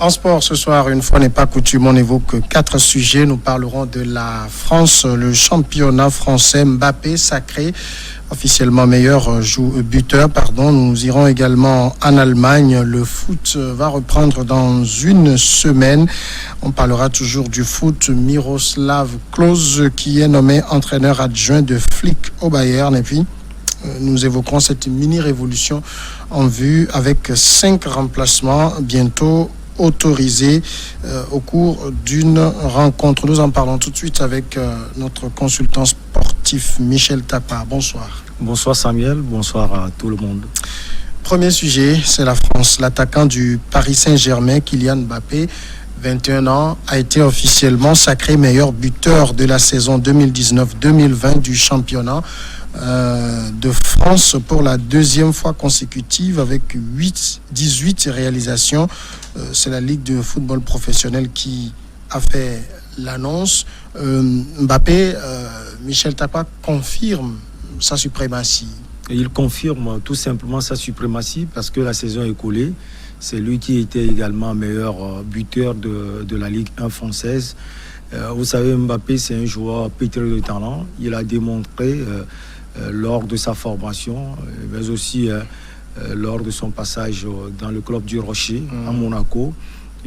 En sport, ce soir, une fois n'est pas coutume, on évoque 4 sujets. Nous parlerons de la France, le championnat français. Mbappé sacré officiellement meilleur buteur. Nous irons également en Allemagne. Le foot va reprendre dans une semaine. On parlera toujours du foot. Miroslav Klose qui est nommé entraîneur adjoint de Flick au Bayern. Et puis, nous évoquerons cette mini-révolution en vue avec 5 remplacements bientôt autorisés au cours d'une rencontre. Nous en parlons tout de suite avec notre consultant sportif Michel Tapa. Bonsoir. Bonsoir Samuel, bonsoir à tout le monde. Premier sujet, c'est la France. L'attaquant du Paris Saint-Germain, Kylian Mbappé, 21 ans, a été officiellement sacré meilleur buteur de la saison 2019-2020 du championnat de France pour la deuxième fois consécutive avec 18 réalisations. C'est la Ligue de football professionnel qui a fait l'annonce. Mbappé, Michel Tapa confirme sa suprématie. Et il confirme tout simplement sa suprématie parce que la saison écoulée, c'est lui qui était également meilleur buteur de la Ligue 1 française. Vous savez, Mbappé, c'est un joueur pétri de talent. Il a démontré lors de sa formation, mais aussi lors de son passage dans le club du Rocher à Monaco.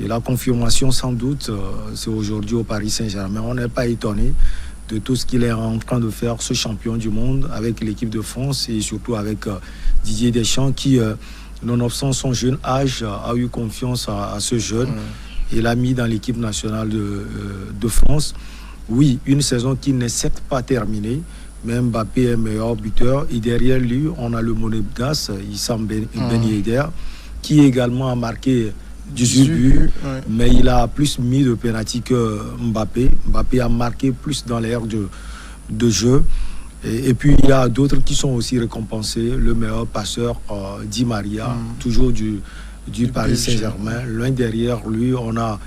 Et la confirmation, sans doute, c'est aujourd'hui au Paris Saint-Germain. On n'est pas étonné de tout ce qu'il est en train de faire, ce champion du monde, avec l'équipe de France et surtout avec Didier Deschamps qui, nonobstant son jeune âge, a eu confiance à ce jeune et l'a mis dans l'équipe nationale de France. Oui, une saison qui n'est certes pas terminée, mais Mbappé est meilleur buteur. Et derrière lui, on a le monégasque, Issam Ben Yedder, qui également a marqué 18 buts, mais il a plus mis de pénalty que Mbappé. Mbappé a marqué plus dans l'air de jeu. Et puis, il y a d'autres qui sont aussi récompensés. Le meilleur passeur, Di Maria, toujours du Paris Saint-Germain. Loin derrière lui, on a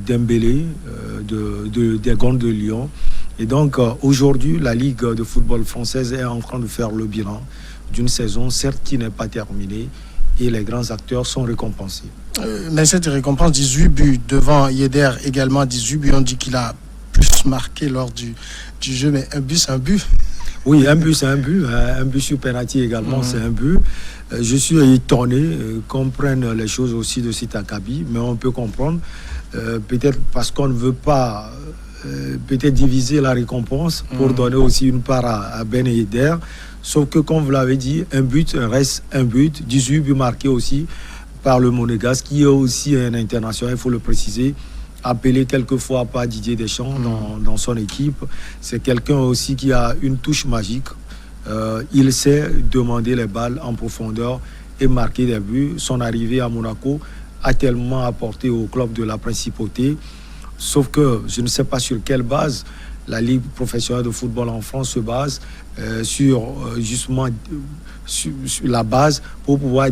Dembélé des Gonds de Lyon. Et donc, aujourd'hui, la Ligue de football française est en train de faire le bilan d'une saison, certes, qui n'est pas terminée, et les grands acteurs sont récompensés. Mais cette récompense, 18 buts devant Yedder, également 18 buts, on dit qu'il a plus marqué lors du jeu, mais un but, c'est un but. Oui, un but, c'est un but. Un but sur penalty également, c'est un but. Je suis étonné qu'on prenne les choses aussi de cet acabit, mais on peut comprendre, peut-être parce qu'on ne veut pas peut-être diviser la récompense pour donner aussi une part à Ben Yedder. Sauf que, comme vous l'avez dit, un but reste un but. 18 buts marqués aussi par le Monégasque, qui est aussi un international, il faut le préciser, appelé quelquefois par Didier Deschamps dans son équipe. C'est quelqu'un aussi qui a une touche magique. Il sait demander les balles en profondeur et marquer des buts. Son arrivée à Monaco a tellement apporté au club de la Principauté. Sauf que je ne sais pas sur quelle base la Ligue professionnelle de football en France se base sur la base pour pouvoir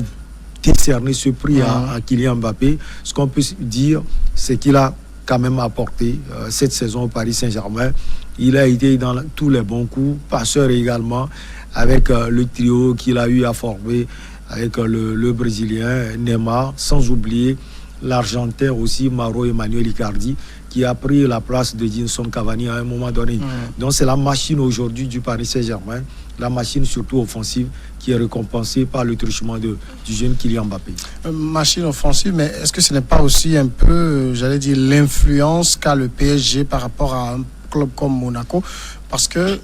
décerner ce prix à Kylian Mbappé. Ce qu'on peut dire, c'est qu'il a quand même apporté cette saison au Paris Saint-Germain. Il a été dans tous les bons coups, passeur également, avec le trio qu'il a eu à former avec le Brésilien Neymar, sans oublier l'Argentin aussi, Mauro Emmanuel Icardi, qui a pris la place de Edinson Cavani à un moment donné. Donc c'est la machine aujourd'hui du Paris Saint-Germain, la machine surtout offensive, qui est récompensée par le truchement du jeune Kylian Mbappé. Machine offensive, mais est-ce que ce n'est pas aussi un peu, j'allais dire, l'influence qu'a le PSG par rapport à un club comme Monaco? Parce que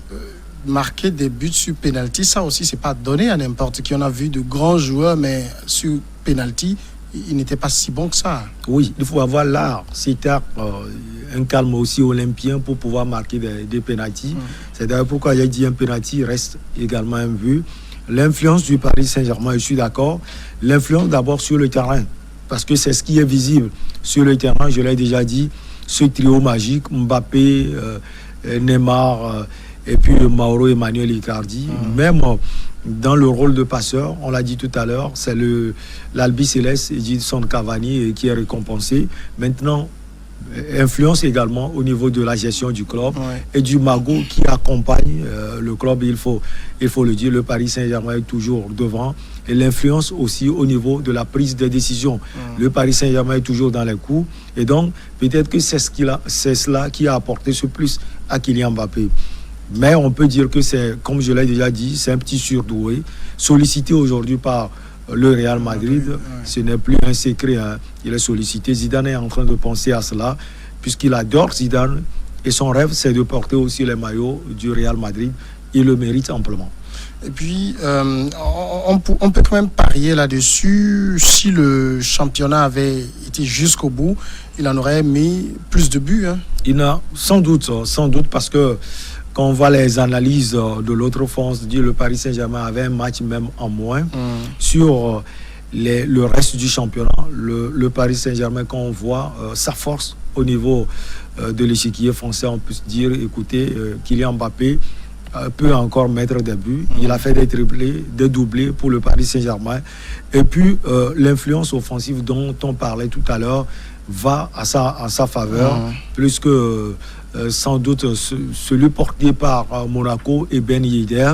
marquer des buts sur penalty, ça aussi, c'est pas donné à n'importe qui. On a vu de grands joueurs, mais sur penalty, il n'était pas si bon que ça. Oui, il faut avoir l'art, c'est un calme aussi olympien pour pouvoir marquer des pénaltys. C'est d'ailleurs pourquoi j'ai dit un pénalty reste également un but. L'influence du Paris Saint-Germain, je suis d'accord. L'influence d'abord sur le terrain, parce que c'est ce qui est visible sur le terrain. Je l'ai déjà dit, ce trio magique, Mbappé, Neymar et puis Mauro Emmanuel Icardi, même dans le rôle de passeur, on l'a dit tout à l'heure, c'est l'Albi Céleste Edinson Cavani qui est récompensé. Maintenant, influence également au niveau de la gestion du club et du magot qui accompagne le club. Il faut le dire, le Paris Saint-Germain est toujours devant. et l'influence aussi au niveau de la prise de décision. Le Paris Saint-Germain est toujours dans les coups et donc peut-être que c'est cela qui a apporté ce plus à Kylian Mbappé. Mais on peut dire que c'est, comme je l'ai déjà dit, c'est un petit surdoué, sollicité aujourd'hui par le Real Madrid. Ce n'est plus un secret, hein. Il est sollicité. Zidane est en train de penser à cela, puisqu'il adore Zidane, et son rêve, c'est de porter aussi les maillots du Real Madrid. Il le mérite amplement. Et puis, on peut quand même parier là-dessus. Si le championnat avait été jusqu'au bout, il en aurait mis plus de buts. Hein. Il a sans doute, parce que quand on voit les analyses de l'autre France, on dit le Paris Saint-Germain avait un match même en moins. Sur le reste du championnat, le Paris Saint-Germain, quand on voit sa force au niveau de l'échiquier français, on peut se dire, écoutez, Kylian Mbappé peut encore mettre des buts. Il a fait des triplés, des doublés pour le Paris Saint-Germain. Et puis, l'influence offensive dont on parlait tout à l'heure va à sa faveur, plus que sans doute celui porté par Monaco et Ben Yedder.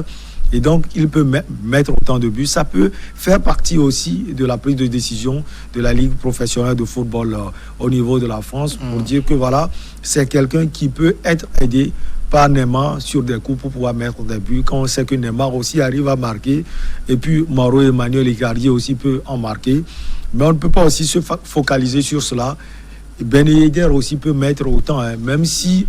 Et donc, il peut mettre autant de buts. Ça peut faire partie aussi de la prise de décision de la Ligue professionnelle de football au niveau de la France, pour dire que voilà, c'est quelqu'un qui peut être aidé par Neymar sur des coups pour pouvoir mettre des buts. Quand on sait que Neymar aussi arrive à marquer, et puis Mauro Emmanuel Icardi aussi peut en marquer. Mais on ne peut pas aussi se focaliser sur cela. Ben Yedder aussi peut mettre autant, hein, même si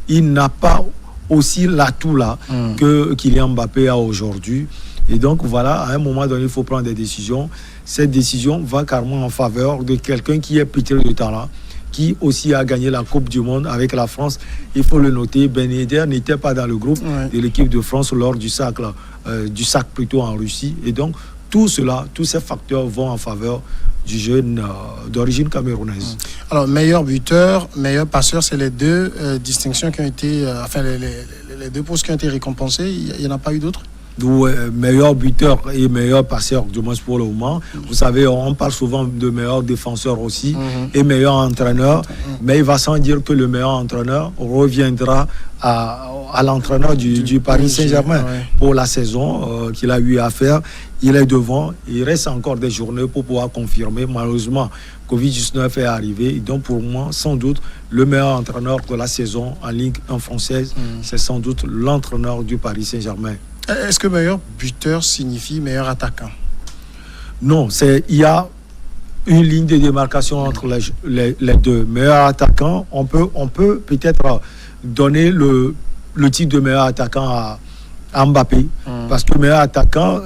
il n'a pas aussi l'atout là que Kylian Mbappé a aujourd'hui. Et donc voilà, à un moment donné, il faut prendre des décisions. Cette décision va carrément en faveur de quelqu'un qui est pétri de talent, qui aussi a gagné la Coupe du Monde avec la France. Il faut le noter, Ben Yedder n'était pas dans le groupe de l'équipe de France lors du sac plutôt en Russie. Et donc tout cela, tous ces facteurs vont en faveur du jeune d'origine camerounaise. Alors, meilleur buteur, meilleur passeur, c'est les deux distinctions qui ont été, les deux postes qui ont été récompensés. Il n'y en a pas eu d'autres? Meilleur buteur et meilleur passeur, du moins pour le moment. Vous savez, on parle souvent de meilleur défenseur aussi et meilleur entraîneur, mais il va sans dire que le meilleur entraîneur reviendra à l'entraîneur du Paris Saint-Germain pour la saison qu'il a eu à faire. Il est devant, il reste encore des journées pour pouvoir confirmer. Malheureusement, Covid-19 est arrivé. Donc pour moi, sans doute, le meilleur entraîneur de la saison en Ligue 1 française, c'est sans doute l'entraîneur du Paris Saint-Germain. Est-ce que meilleur buteur signifie meilleur attaquant? Non, il y a une ligne de démarcation entre les deux. Meilleur attaquant, on peut peut-être donner le titre de meilleur attaquant à Mbappé, parce que meilleur attaquant,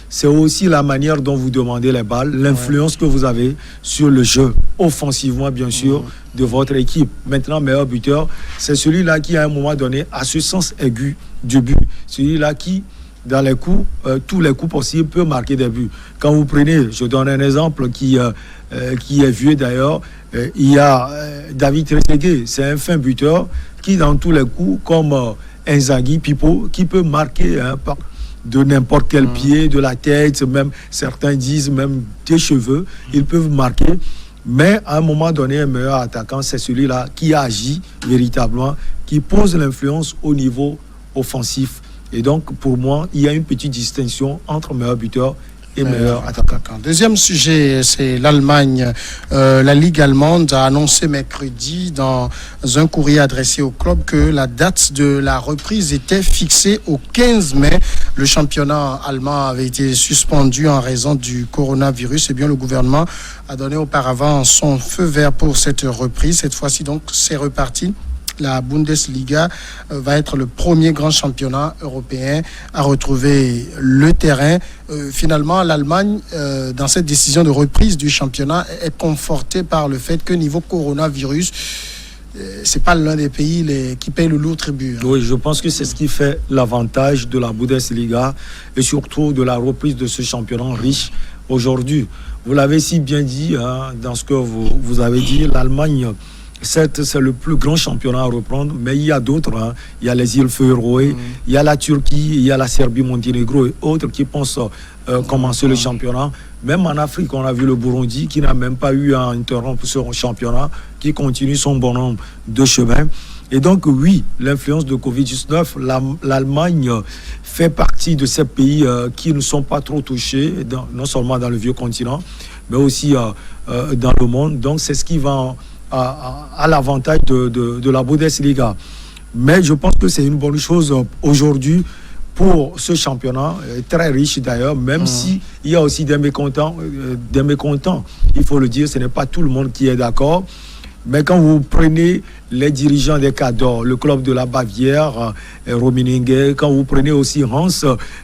c'est aussi la manière dont vous demandez les balles, l'influence que vous avez sur le jeu, offensivement bien sûr, de votre équipe. Maintenant, meilleur buteur, c'est celui-là qui à un moment donné a ce sens aigu du but, celui-là qui, dans les coups, tous les coups possibles, peut marquer des buts. Quand vous prenez, je donne un exemple qui est vieux d'ailleurs, il y a David Trezeguet, c'est un fin buteur qui dans tous les coups, comme Inzaghi, Pipo, qui peut marquer de n'importe quel pied, de la tête, même certains disent même des cheveux, ils peuvent marquer. Mais à un moment donné, un meilleur attaquant, c'est celui-là qui agit véritablement, qui pose l'influence au niveau offensif. Et donc, pour moi, il y a une petite distinction entre meilleur buteur et meilleur attaquant. Deuxième sujet, c'est l'Allemagne. La Ligue allemande a annoncé mercredi dans un courrier adressé au club que la date de la reprise était fixée au 15 mai. Le championnat allemand avait été suspendu en raison du coronavirus. Et bien, le gouvernement a donné auparavant son feu vert pour cette reprise. Cette fois-ci, donc, c'est reparti. La Bundesliga va être le premier grand championnat européen à retrouver le terrain. Finalement, l'Allemagne, dans cette décision de reprise du championnat, est confortée par le fait que niveau coronavirus, c'est pas l'un des pays qui paye le lourd tribut. Oui, je pense que c'est ce qui fait l'avantage de la Bundesliga et surtout de la reprise de ce championnat riche aujourd'hui. Vous l'avez si bien dit dans ce que vous avez dit, l'Allemagne, certes, c'est le plus grand championnat à reprendre, mais il y a d'autres. Il y a les îles Féroé, il y a la Turquie, il y a la Serbie, Monténégro et autres qui pensent commencer le championnat. Même en Afrique, on a vu le Burundi qui n'a même pas eu à interrompre son championnat, qui continue son bon nombre de chemins. Et donc, oui, l'influence de Covid-19, l'Allemagne fait partie de ces pays qui ne sont pas trop touchés, non seulement dans le vieux continent, mais aussi dans le monde. Donc, c'est ce qui va à l'avantage de la Bundesliga. Mais je pense que c'est une bonne chose aujourd'hui pour ce championnat, très riche d'ailleurs, même si il y a aussi des mécontents. Il faut le dire, ce n'est pas tout le monde qui est d'accord. Mais quand vous prenez les dirigeants des Cadors, le club de la Bavière, Rummenigge, quand vous prenez aussi Hans,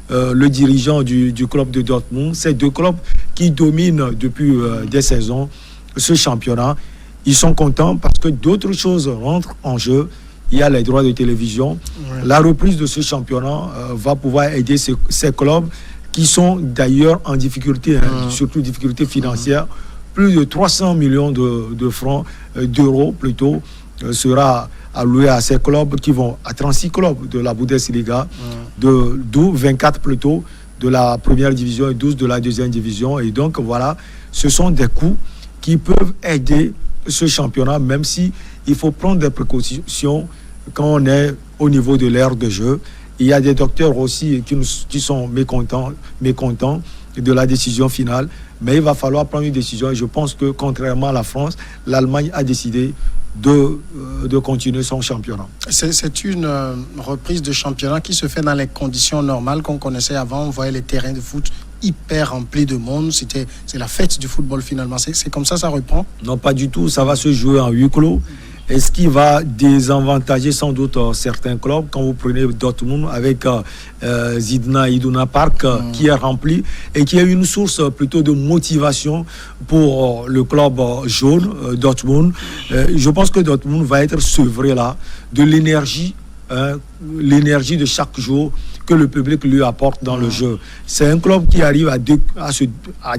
le dirigeant du club de Dortmund, ces deux clubs qui dominent depuis des saisons ce championnat, ils sont contents parce que d'autres choses rentrent en jeu. Il y a les droits de télévision. La reprise de ce championnat va pouvoir aider ces clubs qui sont d'ailleurs en difficulté, surtout difficulté financière. Plus de 300 millions de francs, d'euros plutôt, sera alloué à ces clubs qui vont à 36 clubs de la Bundesliga, d'où 24 plutôt de la première division et 12 de la deuxième division. Et donc voilà, ce sont des coûts qui peuvent aider ce championnat, même si il faut prendre des précautions quand on est au niveau de l'aire de jeu. Il y a des docteurs aussi qui sont mécontents de la décision finale, mais il va falloir prendre une décision et je pense que contrairement à la France, l'Allemagne a décidé de continuer son championnat. C'est une reprise de championnat qui se fait dans les conditions normales qu'on connaissait avant. On voyait les terrains de foot hyper remplis de monde. C'est la fête du football finalement. C'est comme ça reprend? Non, pas du tout. Ça va se jouer en huis clos. Et ce qui va désavantager sans doute certains clubs, quand vous prenez Dortmund avec Iduna Park qui est rempli et qui est une source plutôt de motivation pour le club jaune, Dortmund. Je pense que Dortmund va être sevré là de l'énergie de chaque jour que le public lui apporte dans le jeu. C'est un club qui arrive à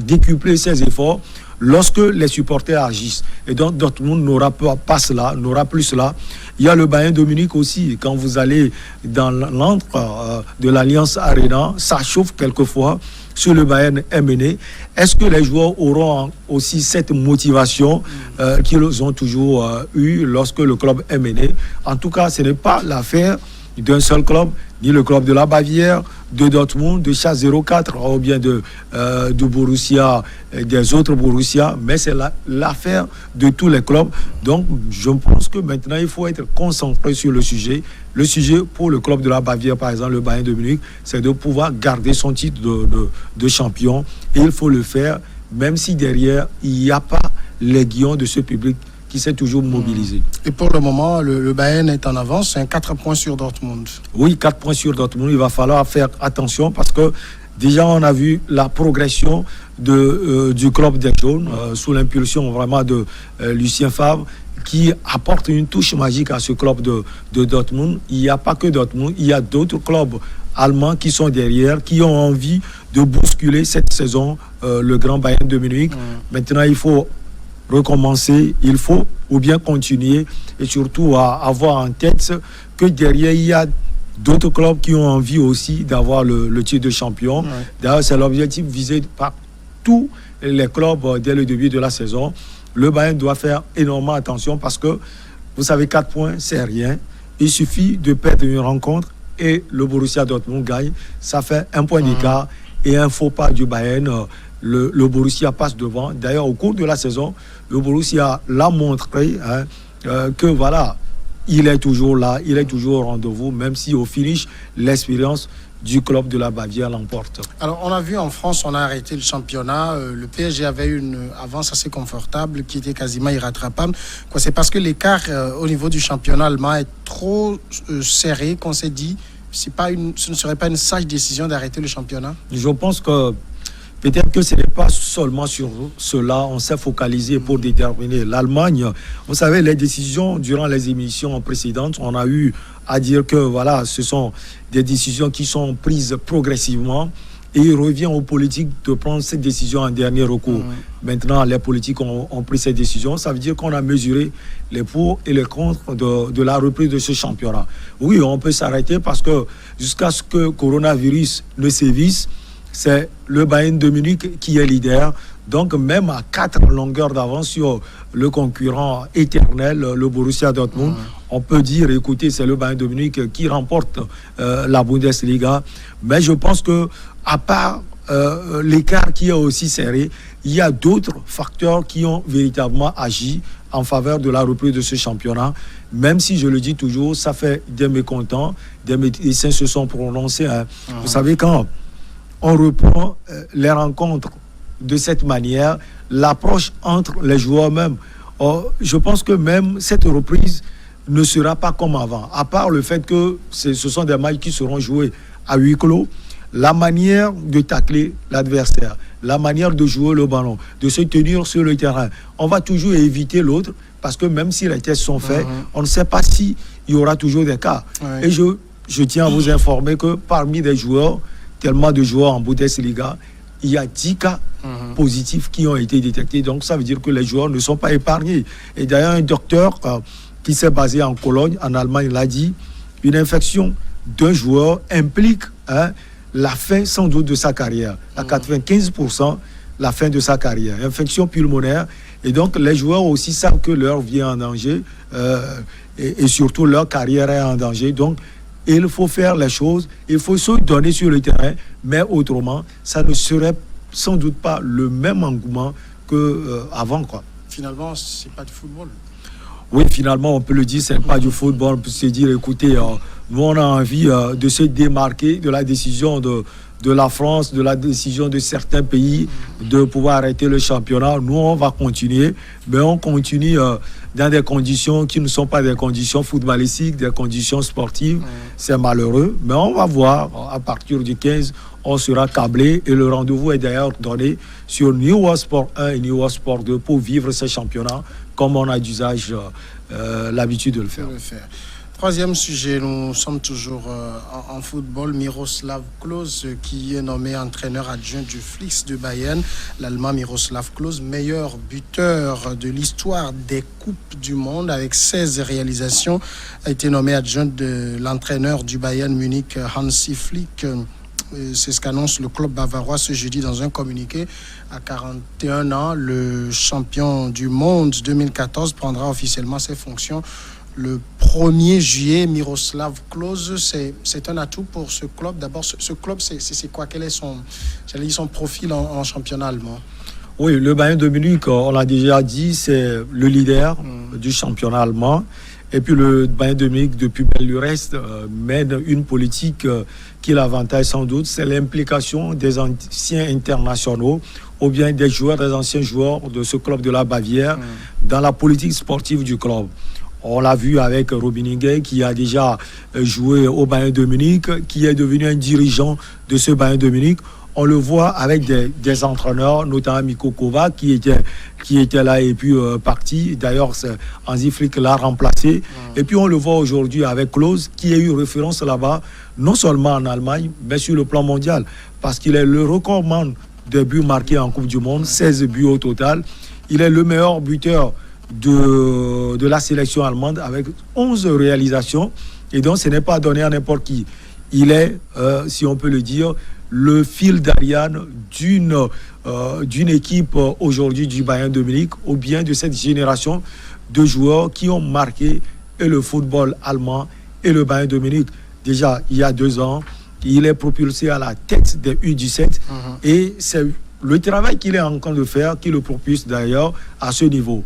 décupler ses efforts lorsque les supporters agissent. Et donc Dortmund n'aura pas cela, n'aura plus cela. Il y a le Bayern de Munich aussi. Quand vous allez dans l'antre de l'Allianz Arena, ça chauffe quelquefois sur le Bayern est mené. Est-ce que les joueurs auront aussi cette motivation qu'ils ont toujours eu lorsque le club est mené? En tout cas, ce n'est pas l'affaire d'un seul club, ni le club de la Bavière, de Dortmund, de Schalke 04 ou bien de Borussia, des autres Borussia, mais c'est l'affaire de tous les clubs. Donc je pense que maintenant il faut être concentré sur le sujet. Le sujet pour le club de la Bavière, par exemple le Bayern de Munich, c'est de pouvoir garder son titre de champion, et il faut le faire même si derrière il n'y a pas l'aiguillon de ce public qui s'est toujours mobilisé. Et pour le moment, le Bayern est en avance, c'est un 4 points sur Dortmund. Oui, 4 points sur Dortmund. Il va falloir faire attention parce que déjà on a vu la progression du club des jaunes sous l'impulsion vraiment de Lucien Favre, qui apporte une touche magique à ce club de Dortmund. Il n'y a pas que Dortmund, il y a d'autres clubs allemands qui sont derrière, qui ont envie de bousculer cette saison le grand Bayern de Munich. Maintenant, il faut recommencer, il faut ou bien continuer, et surtout à avoir en tête que derrière il y a d'autres clubs qui ont envie aussi d'avoir le titre de champion. D'ailleurs, c'est l'objectif visé par tous les clubs dès le début de la saison. Le Bayern doit faire énormément attention parce que vous savez, 4 points c'est rien. Il suffit de perdre une rencontre et le Borussia Dortmund gagne, ça fait 1 point d'écart et un faux pas du Bayern. Le Borussia passe devant. D'ailleurs, au cours de la saison, le Borussia l'a montré que voilà, il est toujours là, il est toujours au rendez-vous, même si au finish, l'expérience du club de la Bavière l'emporte. Alors, on a vu en France, on a arrêté le championnat. Le PSG avait une avance assez confortable qui était quasiment irrattrapable. C'est parce que l'écart au niveau du championnat allemand est trop serré qu'on s'est dit ce ne serait pas une sage décision d'arrêter le championnat? Je pense que peut-être que ce n'est pas seulement sur cela, on s'est focalisé pour déterminer l'Allemagne. Vous savez, les décisions durant les émissions précédentes, on a eu à dire que voilà, ce sont des décisions qui sont prises progressivement et il revient aux politiques de prendre cette décision en dernier recours. Maintenant, les politiques ont pris cette décision. Ça veut dire qu'on a mesuré les pour et les contre de la reprise de ce championnat. Oui, on peut s'arrêter parce que jusqu'à ce que le coronavirus ne sévisse, c'est le Bayern de Munich qui est leader Donc même à 4 longueurs d'avance sur le concurrent éternel, le Borussia Dortmund, on peut dire, écoutez, c'est le Bayern de Munich qui remporte la Bundesliga. Mais je pense que à part l'écart qui est aussi serré, il y a d'autres facteurs qui ont véritablement agi en faveur de la reprise de ce championnat. Même si, je le dis toujours, ça fait des mécontents, des médecins se sont prononcés. Vous savez, quand on reprend les rencontres de cette manière, l'approche entre les joueurs même, je pense que même cette reprise ne sera pas comme avant. À part le fait que ce sont des matchs qui seront joués à huis clos, la manière de tacler l'adversaire, la manière de jouer le ballon, de se tenir sur le terrain, on va toujours éviter l'autre parce que même si les tests sont faits, on ne sait pas s'il y aura toujours des cas. Et je tiens à vous informer que parmi les joueurs, tellement de joueurs en Bundesliga, il y a 10 cas positifs qui ont été détectés. Donc ça veut dire que les joueurs ne sont pas épargnés. Et d'ailleurs, un docteur qui s'est basé en Cologne, en Allemagne, l'a dit, une infection d'un joueur implique la fin sans doute de sa carrière. À 95%, la fin de sa carrière. Infection pulmonaire. Et donc les joueurs aussi savent que leur vie est en danger et surtout leur carrière est en danger. Donc il faut faire les choses, il faut se donner sur le terrain, mais autrement, ça ne serait sans doute pas le même engouement qu'avant, quoi. Finalement, c'est pas du football. Oui, finalement, on peut le dire, c'est pas du football. On peut se dire, écoutez, nous, on a envie de se démarquer de la décision de la France, de la décision de certains pays de pouvoir arrêter le championnat. Nous, on va continuer, mais on continue dans des conditions qui ne sont pas des conditions footballistiques, des conditions sportives. C'est malheureux, mais on va voir. À partir du 15, on sera câblé et le rendez-vous est d'ailleurs donné sur New World Sport 1 et New World Sport 2 pour vivre ce championnat comme on a d'usage l'habitude de le faire. Troisième sujet, nous sommes toujours en football. Miroslav Klose, qui est nommé entraîneur adjoint du Flix de Bayern. L'Allemand Miroslav Klose, meilleur buteur de l'histoire des Coupes du Monde avec 16 réalisations, a été nommé adjoint de l'entraîneur du Bayern Munich, Hansi Flick. C'est ce qu'annonce le club bavarois ce jeudi dans un communiqué. À 41 ans, le champion du monde 2014 prendra officiellement ses fonctions le 1er juillet. Miroslav Klose, c'est un atout pour ce club. D'abord, ce club, c'est quoi? Quel est son profil en championnat allemand? Oui, le Bayern de Munich, on l'a déjà dit, c'est le leader du championnat allemand. Et puis le Bayern de Munich, depuis belle lurette, mène une politique qui l'avantage sans doute, c'est l'implication des anciens internationaux ou bien des anciens joueurs de ce club de la Bavière dans la politique sportive du club. On l'a vu avec Robin Inge qui a déjà joué au Bayern de Munich, qui est devenu un dirigeant de ce Bayern de Munich. On le voit avec des entraîneurs, notamment Mikko Kovac qui était là et puis parti. D'ailleurs, Hansi Flick l'a remplacé. Et puis on le voit aujourd'hui avec Klose qui a eu référence là-bas, non seulement en Allemagne, mais sur le plan mondial. Parce qu'il est le recordman des buts marqués en Coupe du Monde, 16 buts au total. Il est le meilleur buteur de la sélection allemande avec 11 réalisations. Et donc ce n'est pas donné à n'importe qui. Il est, si on peut le dire, le fil d'Ariane d'une équipe aujourd'hui du Bayern de Munich ou bien de cette génération de joueurs qui ont marqué et le football allemand et le Bayern de Munich. Déjà, il y a 2 ans, il est propulsé à la tête des U17 et c'est le travail qu'il est en train de faire qui le propulse d'ailleurs à ce niveau.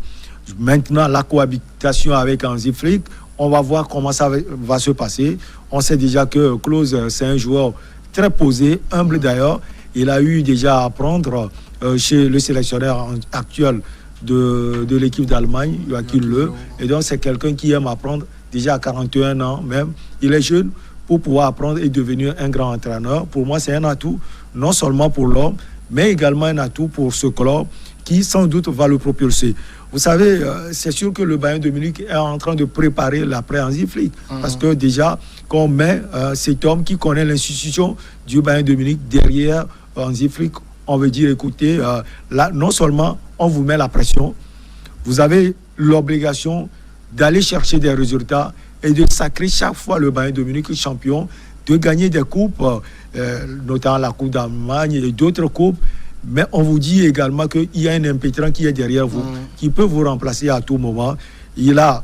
Maintenant, la cohabitation avec Hansi Flick, on va voir comment ça va se passer. On sait déjà que Klose, c'est un joueur très posé, humble d'ailleurs. Il a eu déjà à apprendre chez le sélectionneur actuel de l'équipe d'Allemagne, Joachim Löw. Et donc, c'est quelqu'un qui aime apprendre déjà à 41 ans même. Il est jeune pour pouvoir apprendre et devenir un grand entraîneur. Pour moi, c'est un atout, non seulement pour l'homme, mais également un atout pour ce club qui, sans doute, va le propulser. Vous savez, c'est sûr que le Bayern de Munich est en train de préparer l'après-Hansi Flick. Parce que déjà, quand on met cet homme qui connaît l'institution du Bayern de Munich derrière Hansi Flick, on veut dire, écoutez, là, non seulement on vous met la pression, vous avez l'obligation d'aller chercher des résultats et de sacrer chaque fois le Bayern de Munich champion, de gagner des coupes, notamment la Coupe d'Allemagne et d'autres coupes. Mais on vous dit également qu'il y a un impétrant qui est derrière vous, qui peut vous remplacer à tout moment. Il a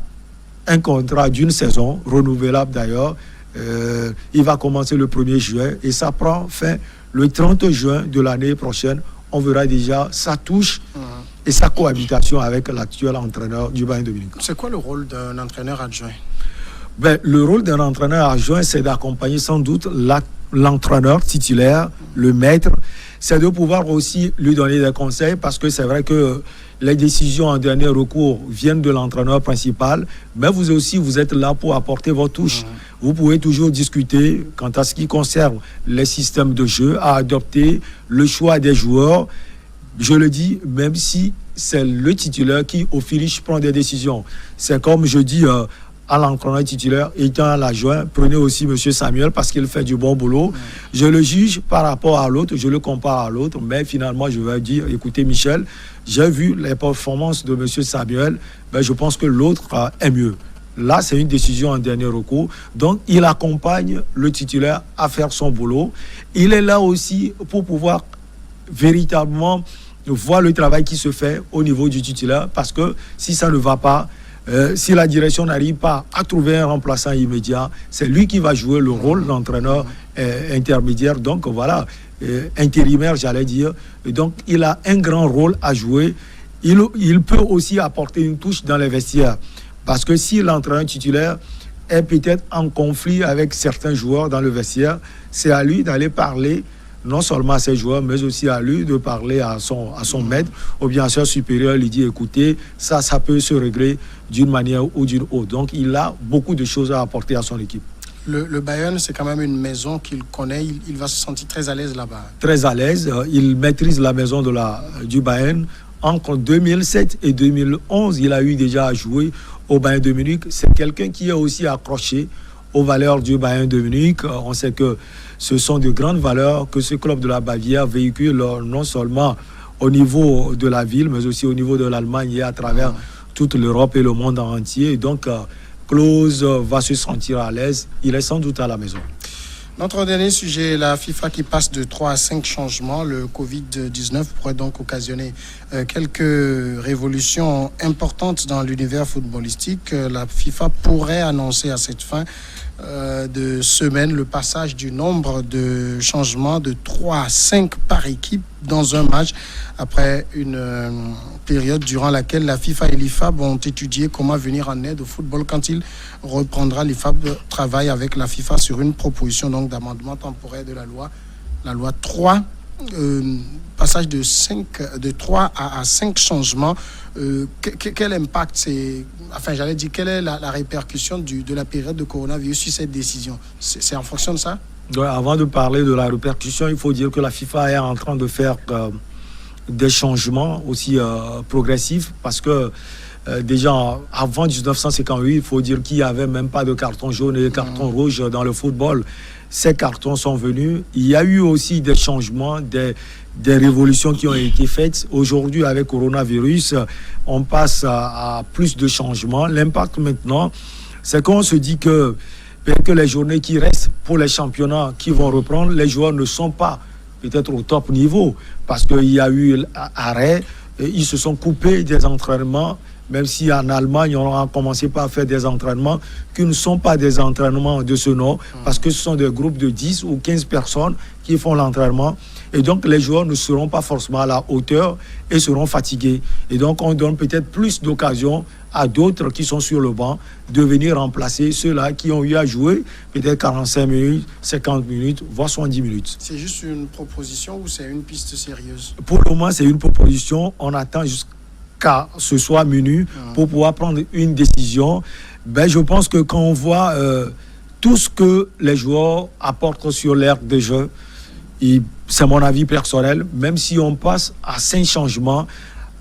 un contrat d'une saison, renouvelable d'ailleurs. Il va commencer le 1er juin et ça prend fin le 30 juin de l'année prochaine. On verra déjà sa touche et sa cohabitation avec l'actuel entraîneur du Bayern de Munich. C'est quoi le rôle d'un entraîneur adjoint? Le rôle d'un entraîneur adjoint, c'est d'accompagner sans doute l'entraîneur titulaire, le maître. C'est de pouvoir aussi lui donner des conseils parce que c'est vrai que les décisions en dernier recours viennent de l'entraîneur principal, mais vous aussi, vous êtes là pour apporter votre touche. Vous pouvez toujours discuter quant à ce qui concerne les systèmes de jeu à adopter, le choix des joueurs. Je le dis, même si c'est le titulaire qui, au finish, prend des décisions. C'est comme je dis à l'entraîneur titulaire, étant l'adjoint, prenez aussi M. Samuel parce qu'il fait du bon boulot. Je le juge par rapport à l'autre, je le compare à l'autre, mais finalement, je vais dire, écoutez Michel, j'ai vu les performances de M. Samuel, je pense que l'autre est mieux. Là, c'est une décision en dernier recours. Donc, il accompagne le titulaire à faire son boulot. Il est là aussi pour pouvoir véritablement voir le travail qui se fait au niveau du titulaire, parce que si ça ne va pas, si la direction n'arrive pas à trouver un remplaçant immédiat, c'est lui qui va jouer le rôle d'entraîneur intermédiaire, donc voilà, intérimaire, j'allais dire. Et donc, il a un grand rôle à jouer. Il peut aussi apporter une touche dans les vestiaires, parce que si l'entraîneur titulaire est peut-être en conflit avec certains joueurs dans le vestiaire, c'est à lui d'aller parler non seulement à ses joueurs, mais aussi à lui de parler à son maître, ou bien à son supérieur, lui dire, écoutez, ça peut se régler d'une manière ou d'une autre. Donc, il a beaucoup de choses à apporter à son équipe. Le Bayern, c'est quand même une maison qu'il connaît. Il va se sentir très à l'aise là-bas. Très à l'aise. Il maîtrise la maison du Bayern. Entre 2007 et 2011, il a eu déjà à jouer au Bayern de Munich. C'est quelqu'un qui est aussi accroché aux valeurs du Bayern de Munich. On sait que ce sont de grandes valeurs que ce club de la Bavière véhicule non seulement au niveau de la ville, mais aussi au niveau de l'Allemagne et à travers toute l'Europe et le monde entier. Et donc, Klose va se sentir à l'aise. Il est sans doute à la maison. Notre dernier sujet, la FIFA qui passe de 3 à 5 changements. Le Covid-19 pourrait donc occasionner quelques révolutions importantes dans l'univers footballistique. La FIFA pourrait annoncer à cette fin de semaine le passage du nombre de changements de 3 à 5 par équipe dans un match, après une période durant laquelle la FIFA et l'IFAB ont étudié comment venir en aide au football. Quand il reprendra, l'IFAB travaille avec la FIFA sur une proposition donc d'amendement temporaire de la loi 3, passage de 3 à 5 changements. Quel impact c'est, quelle est la répercussion de la période de coronavirus sur cette décision? C'est en fonction de ça? Donc, avant de parler de la répercussion, il faut dire que la FIFA est en train de faire des changements aussi progressifs, parce que déjà avant 1958, il faut dire qu'il n'y avait même pas de carton jaune et de carton rouge dans le football. Ces cartons sont venus. Il y a eu aussi des changements, des révolutions qui ont été faites. Aujourd'hui, avec coronavirus, on passe à plus de changements. L'impact maintenant, c'est qu'on se dit que les journées qui restent pour les championnats qui vont reprendre, les joueurs ne sont pas peut-être au top niveau, parce qu'il y a eu arrêt, et ils se sont coupés des entraînements, même si en Allemagne, on a commencé par faire des entraînements qui ne sont pas des entraînements de ce nom, parce que ce sont des groupes de 10 ou 15 personnes qui font l'entraînement. Et donc, les joueurs ne seront pas forcément à la hauteur et seront fatigués. Et donc, on donne peut-être plus d'occasions à d'autres qui sont sur le banc de venir remplacer ceux-là qui ont eu à jouer peut-être 45 minutes, 50 minutes, voire 70 minutes. C'est juste une proposition ou c'est une piste sérieuse? Pour le moment, c'est une proposition. On attend jusqu'à ce soit minuit pour pouvoir prendre une décision. Je pense que quand on voit tout ce que les joueurs apportent sur l'aire de jeu, c'est mon avis personnel, même si on passe à 5 changements,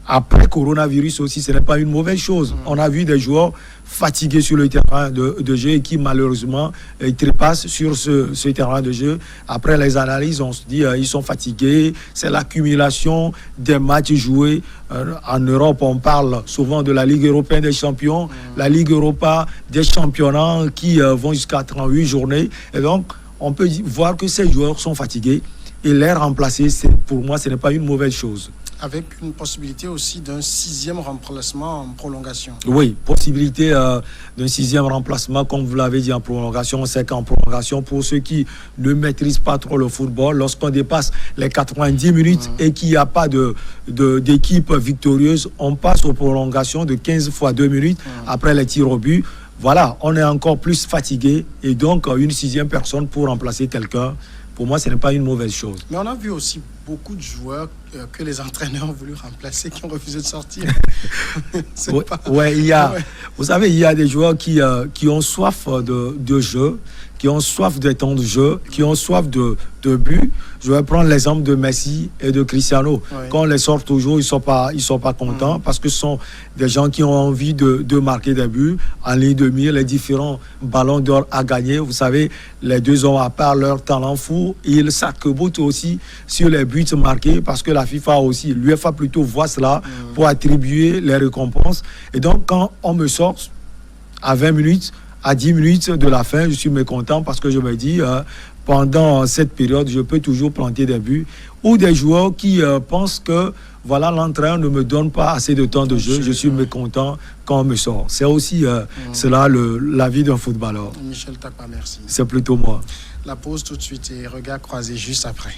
après coronavirus aussi, ce n'est pas une mauvaise chose. On a vu des joueurs fatigués sur le terrain de jeu et qui malheureusement trépassent sur ce terrain de jeu. Après les analyses, on se dit ils sont fatigués. C'est l'accumulation des matchs joués. En Europe, on parle souvent de la Ligue européenne des champions, la Ligue Europa des championnats qui vont jusqu'à 38 journées. Et donc, on peut voir que ces joueurs sont fatigués. et les remplacer, pour moi, ce n'est pas une mauvaise chose. Avec une possibilité aussi d'un 6e remplacement en prolongation. Oui, possibilité d'un 6e remplacement, comme vous l'avez dit, en prolongation. On sait qu'en prolongation, pour ceux qui ne maîtrisent pas trop le football, lorsqu'on dépasse les 90 minutes et qu'il n'y a pas d'équipe victorieuse, on passe aux prolongations de 15 fois 2 minutes après les tirs au but. Voilà, on est encore plus fatigué et donc une 6e personne pour remplacer quelqu'un, pour moi, ce n'est pas une mauvaise chose. Mais on a vu aussi beaucoup de joueurs que les entraîneurs ont voulu remplacer, qui ont refusé de sortir. Vous savez, il y a des joueurs qui ont soif de jeu, qui ont soif de temps de jeu, qui ont soif de but. Je vais prendre l'exemple de Messi et de Cristiano. Quand on les sort toujours, ils sont pas contents parce que ce sont des gens qui ont envie de marquer des buts. En ligne de mire, les différents ballons d'or à gagner. Vous savez, les deux ont à part leur talent fou, ils s'arc-boutent aussi sur les buts marqués parce que la FIFA aussi, l'UEFA plutôt voit cela pour attribuer les récompenses. Et donc, quand on me sort à 20 minutes, à 10 minutes de la fin, je suis mécontent parce que je me dis, pendant cette période, je peux toujours planter des buts. Ou des joueurs qui pensent que voilà, l'entraîneur ne me donne pas assez de temps de jeu, je suis mécontent quand on me sort. C'est aussi cela la vie d'un footballeur. Michel Takpa, merci. C'est plutôt moi. La pause tout de suite et regard croisé juste après.